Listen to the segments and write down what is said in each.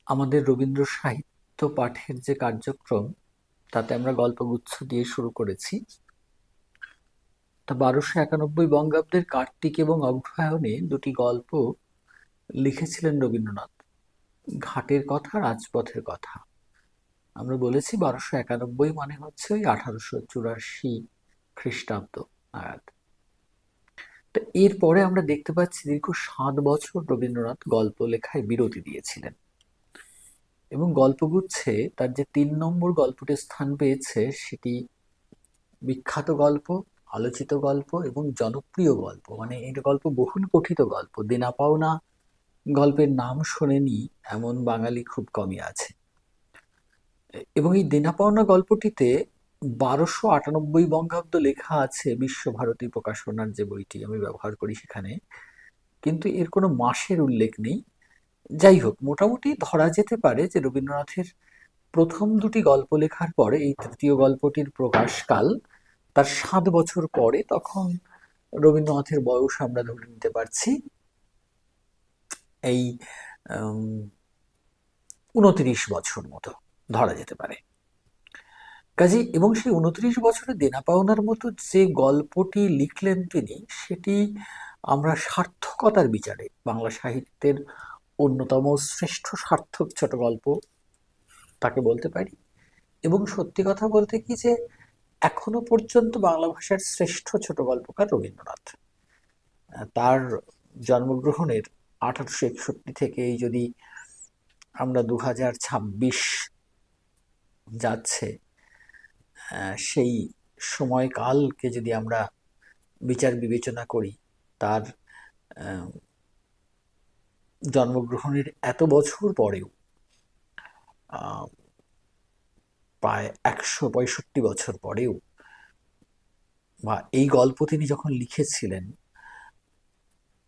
আমাদের রবীন্দ্র সাহিত্য পাঠের যে কার্যক্রম তাতে আমরা গল্পগুচ্ছ দিয়ে শুরু করেছি। তা 1291 কার্তিক এবং অগ্রহায়ণে দুটি গল্প লিখেছিলেন রবীন্দ্রনাথ, ঘাটের কথা, রাজপথের কথা। আমরা বলেছি 1291 মানে হচ্ছে ওই 1884 খ্রিস্টাব্দ নাগাদ। তো এরপরে আমরা দেখতে পাচ্ছি দীর্ঘ 7 বছর রবীন্দ্রনাথ গল্প লেখায় বিরতি দিয়েছিলেন এবং গল্পগুচ্ছে তার যে 3 নম্বর গল্পটি স্থান পেয়েছে সেটি বিখ্যাত গল্প, আলোচিত গল্প এবং জনপ্রিয় গল্প। মানে এই গল্প বহুল পঠিত গল্প, দেনা পাওনা গল্পের নাম শোনেনি এমন বাঙালি খুব কমই আছে। এবং এই দেনা পাওনা গল্পটিতে 1298 লেখা আছে বিশ্বভারতী প্রকাশনার যে বইটি আমি ব্যবহার করি সেখানে, কিন্তু এর কোনো মাসের উল্লেখ নেই। যাই হোক, মোটামুটি ধরা যেতে পারে যে রবীন্দ্রনাথের প্রথম দুটি গল্প লেখার পরে এই তৃতীয় গল্পটির প্রকাশকাল তার 7 বছর পরে। তখন রবীন্দ্রনাথের বয়স আমরা ধরে নিতে পারছি এই 29 বছর মতো ধরা যেতে পারে। কাজে এবং সেই 29 বছরে দেনা পাওনার মতো যে গল্পটি লিখলেন তিনি, সেটি আমরা সার্থকতার বিচারে বাংলা সাহিত্যের অন্যতম শ্রেষ্ঠ সার্থক ছোট গল্প তাকে বলতে পারি। এবং সত্যি কথা বলতে কি যে এখনো পর্যন্ত বাংলা ভাষার শ্রেষ্ঠ ছোট গল্পকার রবীন্দ্রনাথ। তার জন্মগ্রহণের 1861 থেকে এই যদি আমরা 2026 যাচ্ছে, সেই সময়কালকে যদি আমরা বিচার বিবেচনা করি, তার জন্মগ্রহণের এত বছর পরেও প্রায় 165 বছর পরেও, বা এই গল্প তিনি যখন লিখেছিলেন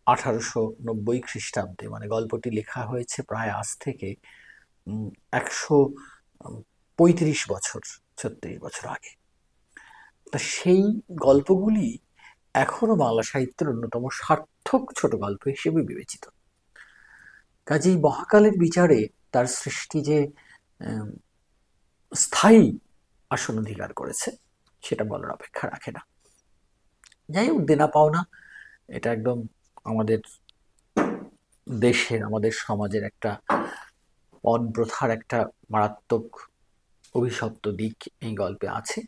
1890 খ্রিস্টাব্দে, মানে গল্পটি লেখা হয়েছে প্রায় আজ থেকে 135 বছর, 36 বছর আগে। তা সেই গল্পগুলি এখনো বাংলা সাহিত্যের অন্যতম সার্থক ছোট গল্প হিসেবে বিবেচিত। কাজেই মহাকালের বিচারে তার সৃষ্টি যে স্থায়ী আসন অধিকার করেছে সেটা বলার অপেক্ষা রাখে না। যাই হোক, দেনা পাওনা এটা একদম আমাদের দেশের, আমাদের সমাজের একটা পণ প্রথার একটা মারাত্মক অভিশপ্ত দিক এই গল্পে আছে।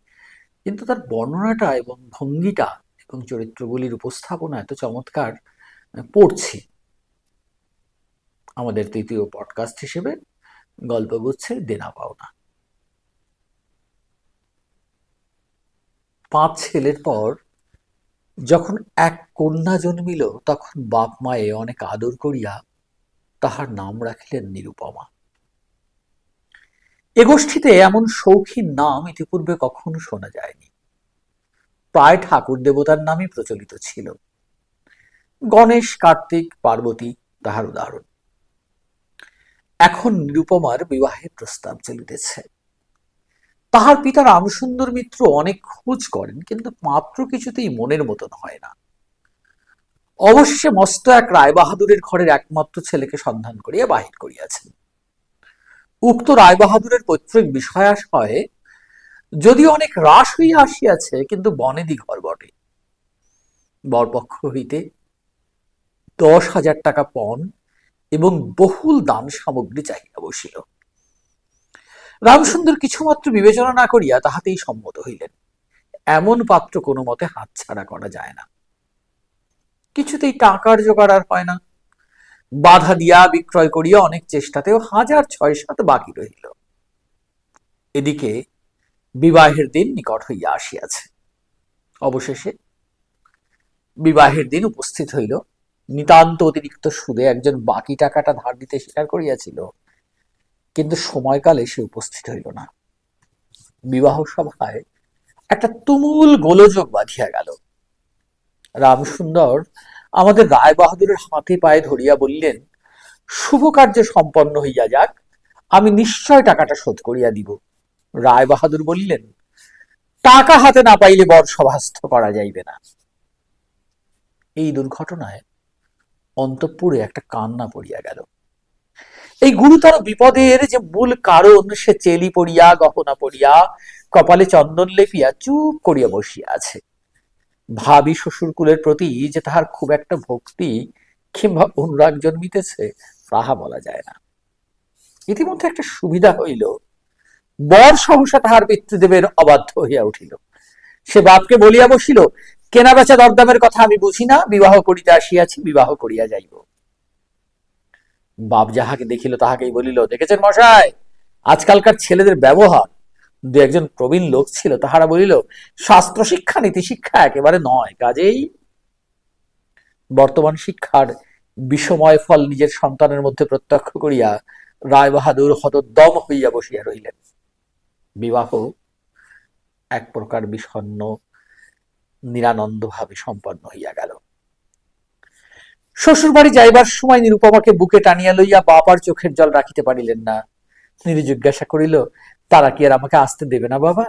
কিন্তু তার বর্ণনাটা এবং ভঙ্গিটা এবং চরিত্রগুলির উপস্থাপনা এত চমৎকার, পড়ছি আমাদের তৃতীয় পডকাস্ট হিসেবে গল্পগুচ্ছের দেনা পাওনা। 5 ছেলের পর যখন এক কন্যা জন্মিল, তখন বাপ মায়ে অনেক আদর করিয়া তাহার নাম রাখিলেন নিরুপমা। এ গোষ্ঠীতে এমন শৌখিন নাম ইতিপূর্বে কখনো শোনা যায়নি। প্রায় ঠাকুর দেবতার নামই প্রচলিত ছিল। গণেশ, কার্তিক, পার্বতী তাহার উদাহরণ। এখন নিরুপমার বিবাহের প্রস্তাব চলিতেছে। তাহার পিতা রামসুন্দর মিত্র অনেক খোঁজ করেন, কিন্তু মাত্র কিছুতেই মনের মতন হয় না। অবশ্যই মস্ত এক রায়বাহাদুরের ঘরের একমাত্র ছেলেকে সন্ধান করিয়া বাহির করিয়াছেন। উক্ত রায়বাহাদুরের পৈতৃক বিষয়াশয়ে যদিও অনেক হ্রাস হইয়া আসিয়াছে, কিন্তু বনেদি ঘর বটে। বরপক্ষ হইতে 10,000 টাকা পণ এবং বহুল দান সামগ্রী চাহিয়া বসিল। রামসুন্দর কিছুমাত্র বিবেচনা না করিয়া তাহাতেই সম্মত হইলেন। এমন পাত্র কোনো মতে হাতছাড়া করা যায় না। কিছুতেই টাকার জোগাড় আর হয় না। বাধা দিয়া বিক্রয় করিয়া অনেক চেষ্টাতেও 1,000 6-7 বাকি রহিল। এদিকে বিবাহের দিন নিকট হইয়া আসিয়াছে। অবশেষে বিবাহের দিন উপস্থিত হইল। নিতান্ত অতিরিক্ত সুদে একজন বাকি টাকাটা ধার দিতে স্বীকার করিয়াছিল, কিন্তু সময়কালে সে উপস্থিত হইল না। বিবাহ সভায় একটা তুমুল গোলযোগ বাঁধিয়া গেল। রামসুন্দর আমাদের রায় বাহাদুরের হাতে পায়ে ধরিয়া বললেন, শুভ কার্য সম্পন্ন হইয়া যাক, আমি নিশ্চয় টাকাটা শোধ করিয়া দিব। রায় বাহাদুর বলিলেন, টাকা হাতে না পাইলে বর সভাস্থ করা যাইবে না। এই দুর্ঘটনায় অন্তঃপুরে একটা কান্না পড়িয়া গেল এই গুরুতর বিপদের যে মূল কারণ, সে চেলি পড়িয়া গহনা পড়িয়া কপালে চন্দন লেপিয়া চুপ করিয়া বসিয়া আছে। ভাবি শ্বশুরকুলের প্রতি যে তাহার খুব একটা ভক্তি কিংবা অনুরাগ জন্মিতেছে, তাহা বলা যায় না। ইতিমধ্যে একটা সুবিধা হইল, বর সহসা তাহার পিতৃদেবের অবাধ্য হইয়া উঠিল। সে বাপকে বলিয়া বসিল, কেনা বেচা দরদামের কথা আমি বুঝি না, বিবাহ করিতে আসিয়াছি, বিবাহ করিয়া যাইব। বাপ যাহাকে দেখিল তাহাকেই বলিল, দেখেছেন মশাই, আজকালকার ছেলেদের ব্যবহার। দু একজন প্রবীণ লোক ছিল, তাহারা বলিল, শাস্ত্র শিক্ষা নীতি শিক্ষা একেবারে নয়, কাজেই বর্তমান শিক্ষার বিষময় ফল নিজের সন্তানের মধ্যে প্রত্যক্ষ করিয়া রায় বাহাদুর হতোদ্যম হইয়া বসিয়া রহিলেন। বিবাহ এক প্রকার বিষণ্ণ নিরানন্দ ভাবে সম্পন্ন হইয়া গেল। শ্বশুর বাড়ি যাইবার সময় নিরুপমাকে বুকে টানিয়া লইয়া বাপ আর চোখের জল রাখিতে পারিলেন না। নীরু জিজ্ঞাসা করিল, তারা কি আর আমাকে আসতে দেবে না বাবা?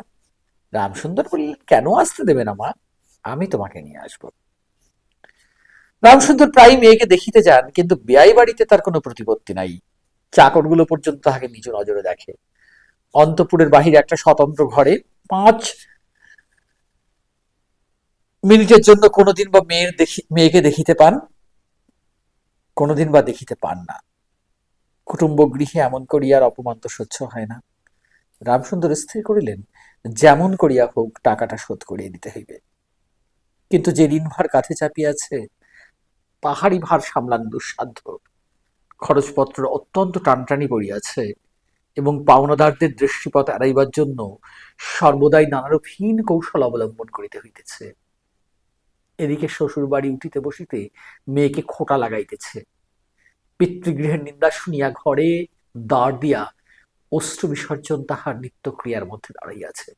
রামসুন্দর বললেন, কেন আসতে দেবে না মা, আমি তোমাকে নিয়ে আসবো। রামসুন্দর প্রায় মেয়েকে দেখিতে যান, কিন্তু বেয়াই বাড়িতে তার কোনো প্রতিপত্তি নাই। চাকরগুলো পর্যন্ত তাহাকে নিচু নজরে দেখে। অন্তপুরের বাহিরে একটা স্বতন্ত্র ঘরে 5 মিনিটের জন্য কোনোদিন বা মেয়েকে দেখিতে পান, কোনোদিন বা দেখিতে পান না। কুটুম্ব গৃহে এমন করিয়া অপমান তো সহ্য হয় না। রামসুন্দর স্থির করিলেন, যেমন করিয়া হোক টাকাটা শোধ করিয়া দিতে হইবে। কিন্তু যে ঋণভার কাঁধে চাপিয়াছে, পাহাড়ি ভার সামলানো দুঃসাধ্য। খরচপত্র অত্যন্ত টানটানি পড়িয়াছে, এবং পাওনাদারদের দৃষ্টিপথ এড়াইবার জন্য সর্বদাই নানারূপ হীন কৌশল অবলম্বন করিতে হইতেছে। এদিকে শ্বশুর বাড়ি উঠিতে বসিতে মেয়েকে খোঁটা লাগাইতেছে। পিতৃগৃহের নিন্দা শুনিয়া ঘরে দাঁড় দিয়া অশ্রু বিসর্জন তাহার নিত্যক্রিয়ার মধ্যে দাঁড়াইয়াছে।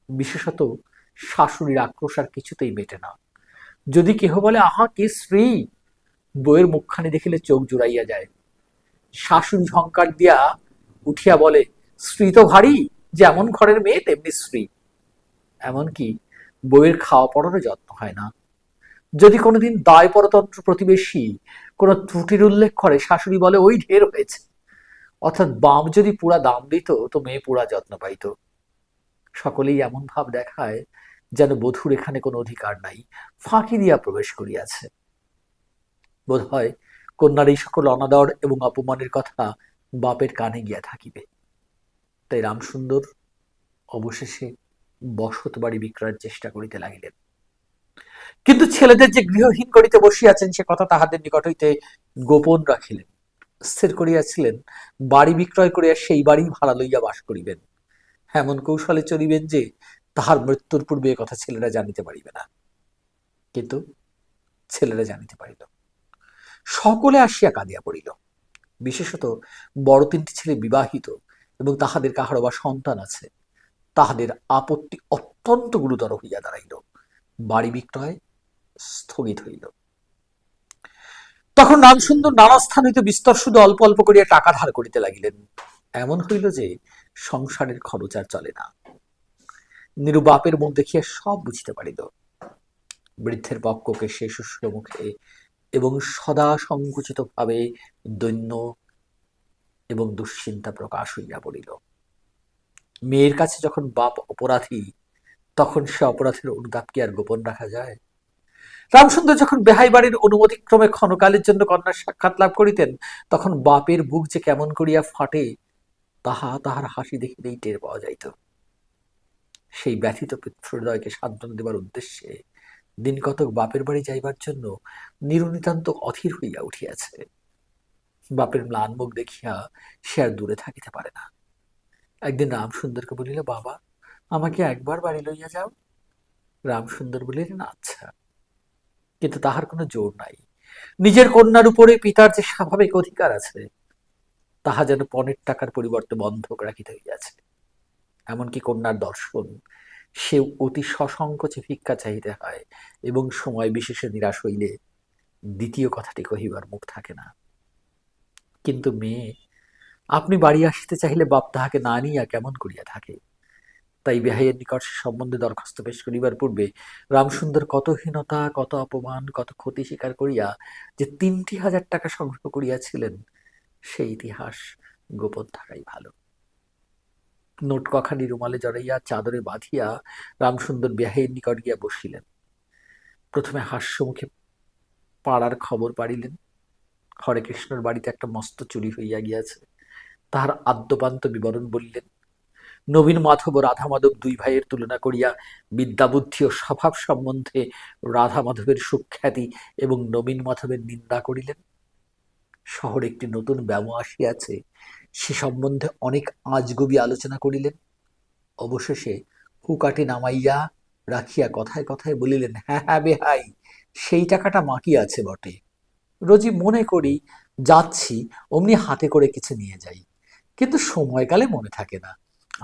বিশেষত শাশুড়ির আক্রোশ আর কিছুতেই মেটে না। যদি কেহ বলে, আহা কি স্ত্রী, বইয়ের মুখখানি দেখিলে চোখ জুড়াইয়া যায়। শাশুড়ি ঝংকার দিয়া উঠিয়া বলে, স্ত্রী তো ভারী, যেমন ঘরের মেয়ে তেমনি স্ত্রী। এমনকি বইয়ের খাওয়া পড়ারও যত্ন হয় না। যদি কোনোদিন দায় পরতন্ত্র প্রতিবেশী কোনো ত্রুটির উল্লেখ করে, শাশুড়ি বলে, ওই ঢের হয়েছে। অর্থাৎ বাপ যদি পুরা দাম দিত, তো মেয়ে পুরা যত্ন পাইত। সকলেই এমন ভাব দেখায় যেন বধূর এখানে কোনো অধিকার নাই, ফাঁকি দিয়া প্রবেশ করিয়াছে। বোধ হয় কন্যার এই সকল অনাদর এবং অপমানের কথা বাপের কানে গিয়া থাকিবে। তাই রামসুন্দর অবশেষে বসত বাড়ি বিক্রয়ের চেষ্টা করিতে লাগিলেন। কিন্তু ছেলেদের যে গৃহহীন করিতে বসিয়াছেন, সে কথা তাহাদের নিকট হইতে গোপন রাখিলেন। স্থির করিয়াছিলেন, বাড়ি বিক্রয় করিয়া সেই বাড়ি ভাড়া লইয়া বাস করিবেন। এমন কৌশলে চলিবেন যে তাহার মৃত্যুর পূর্বে কথা ছেলেরা জানিতে পারিবে না। কিন্তু ছেলেরা জানিতে পারিল। সকলে আসিয়া কাঁদিয়া পড়িল। বিশেষত বড় 3টি ছেলে বিবাহিত, এবং তাহাদের কাহারও বা সন্তান আছে। তাহাদের আপত্তি অত্যন্ত গুরুতর হইয়া দাঁড়াইল। বাড়ি বিক্রয় স্থগিত হইল। তখন রামসুন্দর নানা স্থান হইতে বিস্তর শুধু অল্প অল্প করিয়া টাকা ধার করিতে লাগিলেন। এমন হইল যে সংসারের খরচ আর চলে না। নীরু বাপের মুখ দেখিয়া সব বুঝিতে পারিল। বৃদ্ধের পক্ষকে সে শুষ্ক মুখে এবং সদা সংকুচিত ভাবে দৈন্য এবং দুশ্চিন্তা প্রকাশ হইয়া পড়িল। মেয়ের কাছে যখন বাপ অপরাধী, তখন সে অপরাধের অনুতাপ কি আর গোপন রাখা যায়? রামসুন্দর যখন বেহাই বাড়ির অনুমতিক্রমে ক্ষণকালের জন্য কন্যার সাক্ষাৎ লাভ করিতেন, তখন বাপের বুক যে কেমন করিয়া ফাটে, তাহা তাহার হাসি দেখিলেই টের পাওয়া যাইত। সেই ব্যথিত পিতৃহৃদয়কে সান্ত্বনা দেবার উদ্দেশ্যে দিন কতক বাপের বাড়ি যাইবার জন্য নীরু নিতান্ত অধীর হইয়া উঠিয়াছে। বাপের ম্লান মুখ দেখিয়া সে আর দূরে থাকিতে পারে না। একদিন রামসুন্দরকে বলিল, বাবা, আমাকে একবার বাড়ি লইয়া যাও। রামসুন্দর বলিলেন, আচ্ছা। কিন্তু তাহার কোনো জোর নাই। নিজের কন্যার উপরে পিতার যে স্বাভাবিক অধিকার আছে, তাহা যেন পণের টাকার পরিবর্তে বন্ধক রাখিতে হইয়াছে। এমনকি কন্যার দর্শন, সে অতি সসংকোচে ভিক্ষা চাহিতে হয়, এবং সময় বিশেষে নিরাশ হইলে দ্বিতীয় কথাটি কহিবার মুখ থাকে না। কিন্তু মেয়ে, আপনি বাড়ি আসিতে চাহিলে বাপ তাহাকে না নিয়া কেমন করিয়া থাকে। তাই বেহাইয়ের নিকট সে সম্বন্ধে দরখাস্ত পেশ করিবার পূর্বে রামসুন্দর কত হীনতা, কত অপমান, কত ক্ষতি স্বীকার করিয়া যে 3,000 টাকা সংগ্রহ করিয়াছিলেন, সেই ইতিহাস গোপন থাকাই ভালো। নোট কখানি রুমালে জড়াইয়া চাদরে বাঁধিয়া রামসুন্দর বিহারীর নিকট গিয়া বসিলেন। প্রথমে হাস্যমুখে পাড়ার খবর পাড়িলেন। হরেকৃষ্ণর বাড়িতে একটা মস্ত চুরি হইয়া গিয়াছে, তাহার আদ্যপান্ত বিবরণ বলিলেন। নবীন মাধব ও রাধা মাধব দুই ভাইয়ের তুলনা করিয়া বিদ্যাবুদ্ধি ও স্বভাব সম্বন্ধে রাধা মাধবের সুখ্যাতি এবং নবীন মাধবের নিন্দা করিলেন। শহরে একটি নতুন ব্যামো আসিয়াছে, সে সম্বন্ধে অনেক আজগুবি আলোচনা করিলেন। অবশেষে হুকাটি নামাইয়া রাখিয়া কথায় কথায় বলিলেন, হ্যাঁ হ্যাঁ বেহাই, সেই টাকাটা বাকি আছে বটে। রোজই মনে করি যাচ্ছি, অমনি হাতে করে কিছু নিয়ে যাই, কিন্তু সময়কালে মনে থাকে না।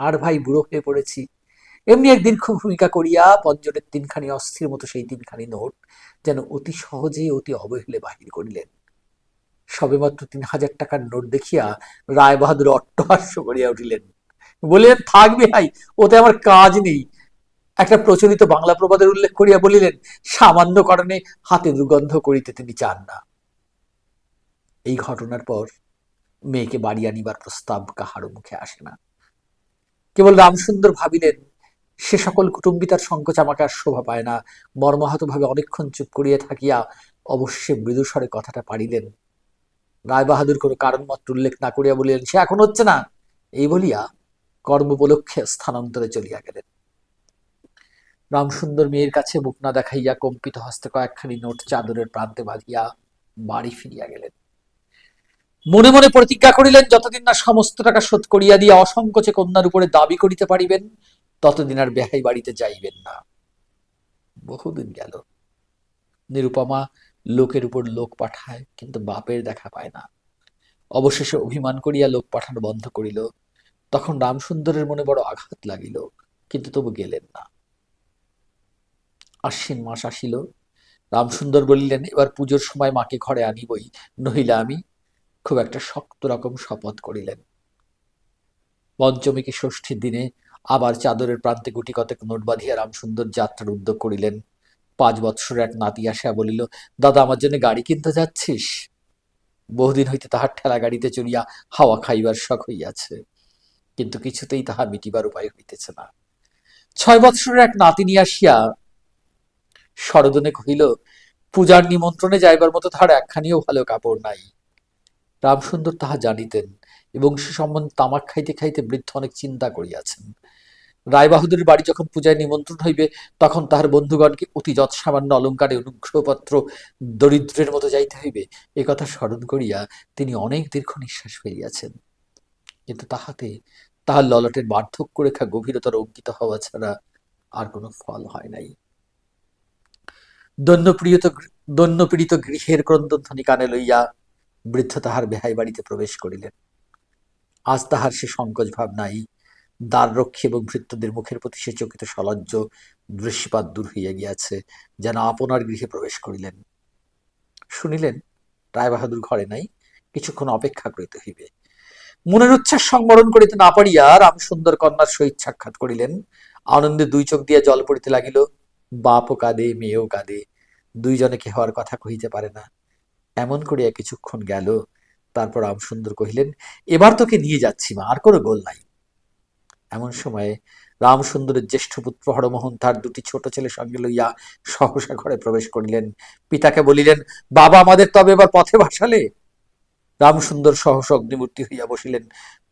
আর ভাই বুড়ো হয়ে পড়েছি। এমনি এক দীর্ঘ ভূমিকা করিয়া পঞ্জরের তিনখানি অস্থির মতো সেই তিনখানি নোট যেন অতি সহজে অতি অবহেলে বাহির করিলেন। সবেমাত্র ৩,০০০ টাকার নোট দেখিয়া রায় বাহাদুর অট্টহাস্য করিয়া উঠিলেন, বলিলেন, থাকবে হাই, ওতে আমার কাজ নেই। একটা প্রচলিত বাংলা প্রবাদের উল্লেখ করিয়া বলিলেন, সামান্য কারণে হাতে দুর্গন্ধ করিতে তিনি চান না। এই ঘটনার পর মেয়েকে বাড়ি আনিবার প্রস্তাব কাহারও মুখে আসে না। কেবল রামসুন্দর ভাবিলেন, সে সকল কুটুম্বী তার সংকোচ আমাকে আর শোভা পায় না। মর্মাহত ভাবে অনেকক্ষণ চুপ করিয়া থাকিয়া অবশ্যই মৃদুস্বরে কথাটা পাড়িলেন। রায় বাহাদুর কোনো কারণ মাত্র উল্লেখ না করিয়া বলিলেন, সে এখন হচ্ছে না। এই বলিয়া কর্মোপলক্ষে স্থানান্তরে চলিয়া গেলেন। রামসুন্দর মেয়ের কাছে মুখ না দেখাইয়া কম্পিত হস্তে কয়েকখানি নোট চাদরের প্রান্তে বাঁধিয়া বাড়ি ফিরিয়া গেলেন। মনে মনে প্রতিজ্ঞা করিলেন, যতদিন না সমস্ত টাকা শোধ করিয়া দিয়া অসংকোচে কন্যার উপরে দাবি করিতে পারিবেন, ততদিন আর বেহাই বাড়িতে যাইবেন না। বহুদিন গেল। নিরুপমা লোকের উপর লোক পাঠায়, কিন্তু বাপের দেখা পায় না। অবশেষে অভিমান করিয়া লোক পাঠানো বন্ধ করিল। তখন রামসুন্দরের মনে বড় আঘাত লাগিল, কিন্তু তবু গেলেন না। আশ্বিন মাস আসিল। রামসুন্দর বলিলেন, এবার পুজোর সময় মাকে ঘরে আনিবই, নহিলে আমি। খুব একটা শক্ত রকম শপথ করিলেন। পঞ্চমী কি ষষ্ঠীর দিনে আবার চাদরের প্রান্তে গুটি কতক নোট বাঁধিয়া রামসুন্দর যাত্রার উদ্যোগ করিলেন। ৫ বৎসরের এক নাতি আসিয়া বলিল, দাদা, আমার জন্য গাড়ি কিনতে যাচ্ছিস? বহুদিন হইতে তাহার ঠেলা গাড়িতে চড়িয়া হাওয়া খাইবার শখ হইয়াছে, কিন্তু কিছুতেই তাহা মিটিবার উপায় হইতেছে না। ৬ বৎসরের এক নাতিনী আসিয়া সরোদনে কহিল, পূজার নিমন্ত্রণে যাইবার মতো তাহার একখানিও ভালো কাপড় নাই। রামসুন্দর তাহা জানিতেন এবং সে সম্বন্ধে তামাক খাইতে খাইতে বৃদ্ধ অনেক চিন্তা করিয়াছেন। রায়বাহাদুরের বাড়ি যখন পূজায় নিমন্ত্রণ হইবে, তখন তাহার বন্ধুগণকে অতি যৎসামান্য অলঙ্কারে অনুগ্রহপত্র দরিদ্রের মতো যাইতে হইবে, এ কথা স্মরণ করিয়া তিনি অনেক দীর্ঘ নিঃশ্বাস ফেলিয়াছেন। কিন্তু তাহাতে তাহার ললাটের বার্ধক্য রেখা গভীরতর অঙ্কিত হওয়া ছাড়া আর কোনো ফল হয় নাই। দৈন্যপীড়িত গৃহের ক্রন্দনধ্বনি কানে লইয়া বৃদ্ধ তাহার বেহাই বাড়িতে প্রবেশ করিলেন। আজ তাহার সে সংকোচ ভাব নাই। দ্বাররক্ষী এবং ভৃত্যদের মুখের প্রতি সে চকিত সলজ্জ দৃশ্যপাত দূর হইয়া গিয়াছে, যেন আপনার গৃহে প্রবেশ করিলেন। শুনিলেন রায়বাহাদুর ঘরে নাই, কিছুক্ষণ অপেক্ষা করিতে হইবে। মনের উচ্ছ্বাস সংবরণ করিতে না পারিয়া রামসুন্দর কন্যার সহিত সাক্ষাৎ করিলেন। আনন্দে দুই চোখ দিয়া জল পড়িতে লাগিল। বাপও কাঁদে, মেয়েও কাঁদে, দুইজনে কেহ আর কথা কহিতে পারে না। এমন করিয়া কিছুক্ষণ গেল। তারপর রামসুন্দর কহিলেন, এবার তোকে নিয়ে যাচ্ছি মা, আর কোনো গোল নাই। এমন সময়ে রামসুন্দরের জ্যেষ্ঠ পুত্র হরমোহন তার দুটি ছোট ছেলে সঙ্গে লইয়া সহসা ঘরে প্রবেশ করিলেন। পিতাকে বলিলেন, বাবা, আমাদের তবে এবার পথে ভাসালে। রামসুন্দর সহসা অগ্নিমূর্তি হইয়া বসিলেন।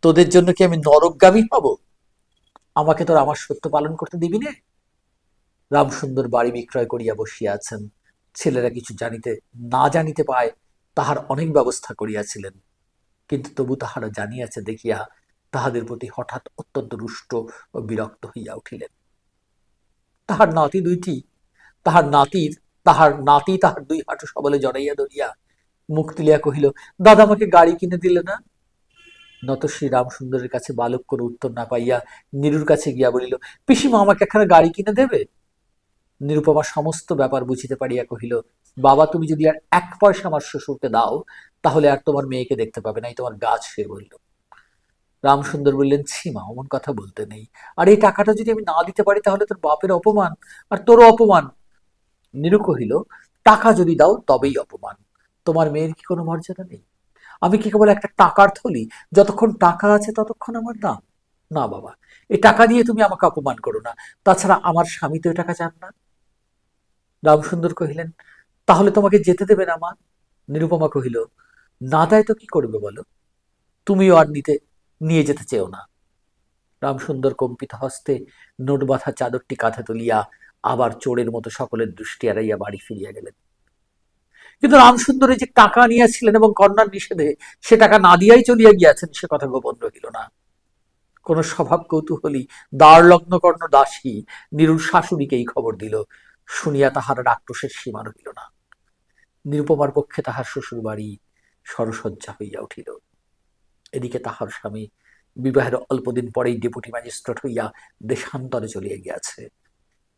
তোদের জন্য কি আমি নরকগামী হব? আমাকে তোর আমার সত্য পালন করতে দিবি নে? রামসুন্দর বাড়ি বিক্রয় করিয়া বসিয়া আছেন। ছেলেরা কিছু না জানিতে পায় তাহার অনেক ব্যবস্থা করিয়াছিলেন, কিন্তু তবু তাহারা জানিয়াছে দেখিয়া তাহাদের প্রতি হঠাৎ অত্যন্ত রুষ্ট ও বিরক্ত হইয়া উঠিলেন। তাহার নাতি দুইটি তাহার নাতি তাহার দুই হাঁটু সবলে জড়াইয়া ধরিয়া মুখ তুলিয়া কহিল, দাদা, আমাকে গাড়ি কিনে দিলে না? নত শ্রী রামসুন্দরের কাছে বালক কোনো উত্তর না পাইয়া নীরুর কাছে গিয়া বলিল, পিসিমা, আমাকে একখানা গাড়ি কিনে দেবে? নিরুপমা সমস্ত ব্যাপার বুঝিতে পারিয়া কহিল, বাবা, তুমি যদি আর ১ পয়সা আমার শ্বশুরকে দাও, তাহলে আর তোমার মেয়েকে দেখতে পাবে না, এই তোমার গাছ। সে বলল। রামসুন্দর বললেন, ছি মা, অমন কথা বলতে নেই। আর এই টাকাটা যদি আমি না দিতে পারি, তাহলে তোর বাপের অপমান, আর তোরও অপমান। নীরু কহিল, টাকা যদি দাও তবেই অপমান। তোমার মেয়ের কি কোনো মর্যাদা নেই? আমি কি কেবল একটা টাকার থলি? যতক্ষণ টাকা আছে ততক্ষণ আমার দাম। না বাবা, এই টাকা দিয়ে তুমি আমাকে অপমান করো না। তাছাড়া আমার স্বামী তো এ টাকা চান না। রামসুন্দর কহিলেন, তাহলে তোমাকে যেতে দেবে না মা? নিরুপমা কহিল, না দেয় তো কি করবে বলো? তুমিও আর নিয়ে যেতে চেও না। রামসুন্দর কম্পিত হস্তে নোট বাঁধা চাদরটি কাঁধে তুলিয়া আবার চোরের মতো সকলের দৃষ্টি এড়াইয়া বাড়ি ফিরিয়া গেলেন। কিন্তু রামসুন্দর যে টাকা আনিয়াছিলেন এবং কন্যার নিষেধে সে টাকা না দিয়াই চলিয়া গিয়াছেন, সে কথা গোপন রহিল না। কোন স্বভাব কৌতূহলী দ্বার লগ্ন কর্ণ দাসী নীরুর শাশুড়িকে এই খবর দিল। শুনিয়া তাহার আক্রোশের সীমা রহিল না। নিরুপমার পক্ষে তাহার শ্বশুর বাড়ি সরসজ্জা হইয়া উঠিল। এদিকে তাহার স্বামী বিবাহের অল্পদিন পরেই ডেপুটি ম্যাজিস্ট্রেট হইয়া দেশান্তরে চলিয়া গিয়াছে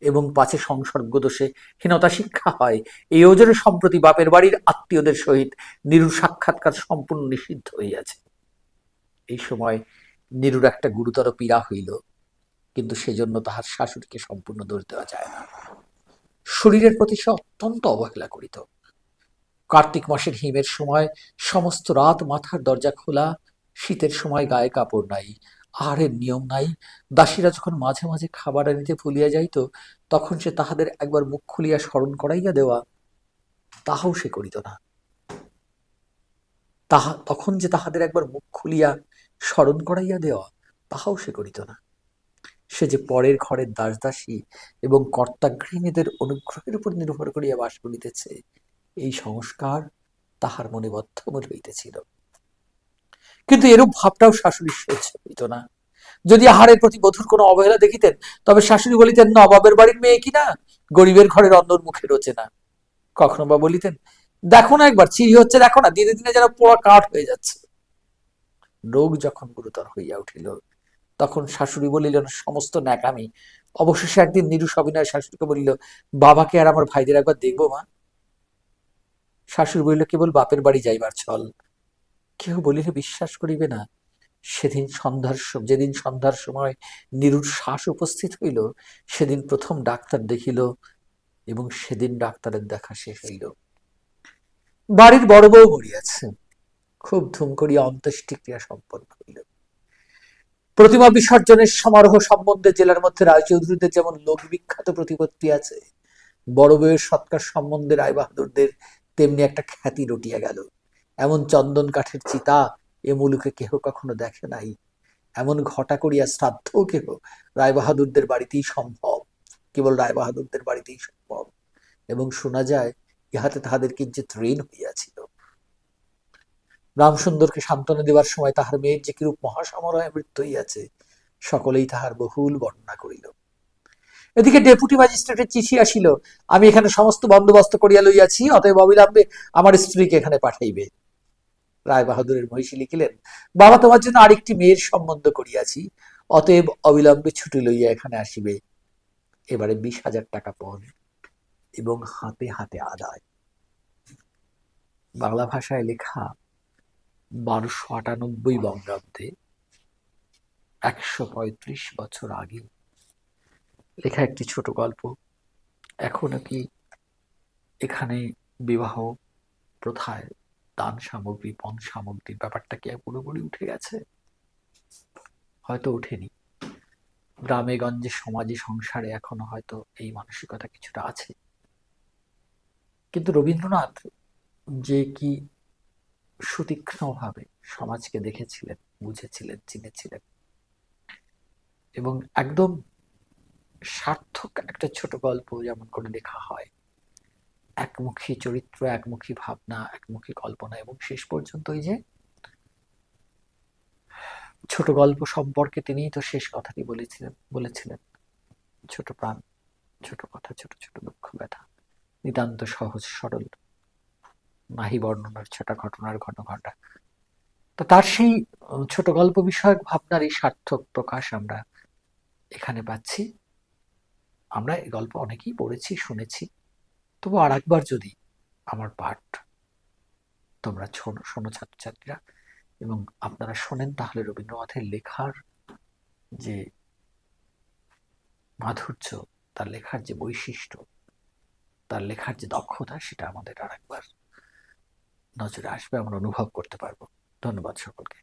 এবং পাছে সংসর্গ দোষে হীনতা শিক্ষা হয় এই ওজনে সম্প্রতি বাপের বাড়ির আত্মীয়দের সহিত নীরুর সাক্ষাৎকার সম্পূর্ণ নিষিদ্ধ হইয়াছে। এই সময় নীরুর একটা গুরুতর পীড়া হইল, কিন্তু সেজন্য তাহার শাশুড়িকে সম্পূর্ণ দোষ দেওয়া যায় না। শরীরের প্রতি সে অত্যন্ত অবহেলা করিত। কার্তিক মাসের হিমের সময় সমস্ত রাত মাথার দরজা খোলা, শীতের সময় গায়ে কাপড় নাই, আহারের নিয়ম নাই। দাসীরা যখন মাঝে মাঝে খাবার আনিতে ভুলিয়া যাইত, তখন সে তাহাদের একবার মুখ খুলিয়া স্মরণ করাইয়া দেওয়া, তাহাও সে করিত না। তখন যে তাহাদের একবার মুখ খুলিয়া স্মরণ করাইয়া দেওয়া, তাহাও সে করিত না। সে যে পরের ঘরের দাসদাসী এবং কর্তা গৃহিণীদের অনুগ্রহের উপর নির্ভর করিয়া বাস করিতেছে, এই সংস্কার তাহার মনে বদ্ধমূল হইতেছিল। কিন্তু এরূপ ভাবটাও শাশুড়ির সহ্য হইত না। যদি আহারের প্রতি বধূর কোনো অবহেলা দেখিতেন, তবে শাশুড়ি বলিতেন, নবাবের বাড়ির মেয়ে কিনা, গরিবের ঘরের অন্যর মুখে রোচে না। কখনো বা বলিতেন, দেখো না একবার চিড়ি হচ্ছে, দেখো না, দিনে দিনে যেন পোড়া কাঠ হয়ে যাচ্ছে। রোগ যখন গুরুতর হইয়া উঠিল, তখন শাশুড়ি বলিলেন সমস্ত ন্যাকামি। অবশেষে একদিন নীরু সবিনয় শাশুড়িকে বলিল, বাবাকে আর আমার ভাইদের একবার দেখবো মা? শাশুড়ি বলিল, কেবল বাপের বাড়ি যাইবার ছল। কেউ বলিলে বিশ্বাস করিবে না, যেদিন সন্ধ্যার সময় নীরুর শ্বাস উপস্থিত হইল, সেদিন প্রথম ডাক্তার দেখিল এবং সেদিন ডাক্তারের দেখা শেষ হইল। বাড়ির বড় বউ মরিয়াছে। খুব ধুম করিয়া অন্ত্যেষ্টিক্রিয়া সম্পন্ন হইল। প্রতিমা বিসর্জনের সমারোহ সম্বন্ধে জেলার মধ্যে রায়চৌধুরীদের যেমন লোক বিখ্যাত প্রতিপত্তি আছে, বড় বউয়ের সৎকার সম্বন্ধে রায়বাহাদুরদের তেমনি একটা খ্যাতি রটিয়া গেল। এমন চন্দন কাঠের চিতা এ মুলুকে কেহ কখনো দেখে নাই। এমন ঘটা করিয়া শ্রাদ্ধও কেহ রায়বাহাদুরদের বাড়িতেই সম্ভব, কেবল রায়বাহাদুরদের বাড়িতেই সম্ভব। এবং শোনা যায় ইহাতে তাহাদের কিঞ্চিৎ ঋণ হইয়াছিল। রামসুন্দরকে সান্ত্বনা দেবার সময় তাহার মেয়ের যে কিরূপ মহাসমারোহে মৃত্যু হইয়াছে, সকলেই তাহার বহুল বর্ণনা করিল। এদিকে ডেপুটি ম্যাজিস্ট্রেটের চিঠি আসিল, আমি এখানে সমস্ত বন্দোবস্ত করিয়া লইয়াছি, অতএব অবিলম্বে আমার স্ত্রীকে এখানে পাঠাইবে। রায়বাহাদুরের মহিষী লিখিলেন, বাবা তোমার জন্য আরেকটি মেয়ের সম্বন্ধ করিয়াছি, অতএব অবিলম্বে ছুটি লইয়া এখানে আসিবে। এবারে 20,000 টাকা পণ এবং হাতে হাতে আদায়। বাংলা ভাষায় লেখা 1298 বঙ্গাব্দে, 135 বছর আগে লেখা একটি ছোট গল্প। এখনো কি এখানে বিবাহ প্রথায় দান সামগ্রী, পণ সামগ্রীর ব্যাপারটা কি পুরোপুরি উঠে গেছে? হয়তো উঠেনি। গ্রামে গঞ্জে, সমাজে, সংসারে এখনো হয়তো এই মানসিকতা কিছুটা আছে। কিন্তু রবীন্দ্রনাথ যে কি সুতীক্ষ্ণভাবে সমাজকে দেখেছিলেন, বুঝেছিলেন, চিনেছিলেন এবং একদম সার্থক একটা ছোট গল্প যেমন করে লেখা হয়, একমুখী চরিত্র, একমুখী ভাবনা, একমুখী কল্পনা, এবং শেষ পর্যন্ত এই যে ছোট গল্প সম্পর্কে তিনিই তো শেষ কথাটি বলেছিলেন, ছোট প্রাণ, ছোট কথা, ছোট ছোট দুঃখ ব্যথা, নিতান্ত সহজ সরল, নাহি বর্ণনার ছোটা ঘটনার ঘন ঘটা। তো তার সেই ছোট গল্প বিষয়ক ভাবনার এই সার্থক প্রকাশ আমরা এখানে পাচ্ছি। আমরা এই গল্প অনেকেই পড়েছি, শুনেছি, তবু আর একবার যদি আমার পাঠ তোমরা শোনো ছাত্রছাত্রীরা, এবং আপনারা শোনেন, তাহলে রবীন্দ্রনাথের লেখার যে মাধুর্য, তার লেখার যে বৈশিষ্ট্য, তার লেখার যে দক্ষতা, সেটা আমাদের আর একবার নজরে আসবে, আমরা অনুভব করতে পারবো। ধন্যবাদ সকলকে।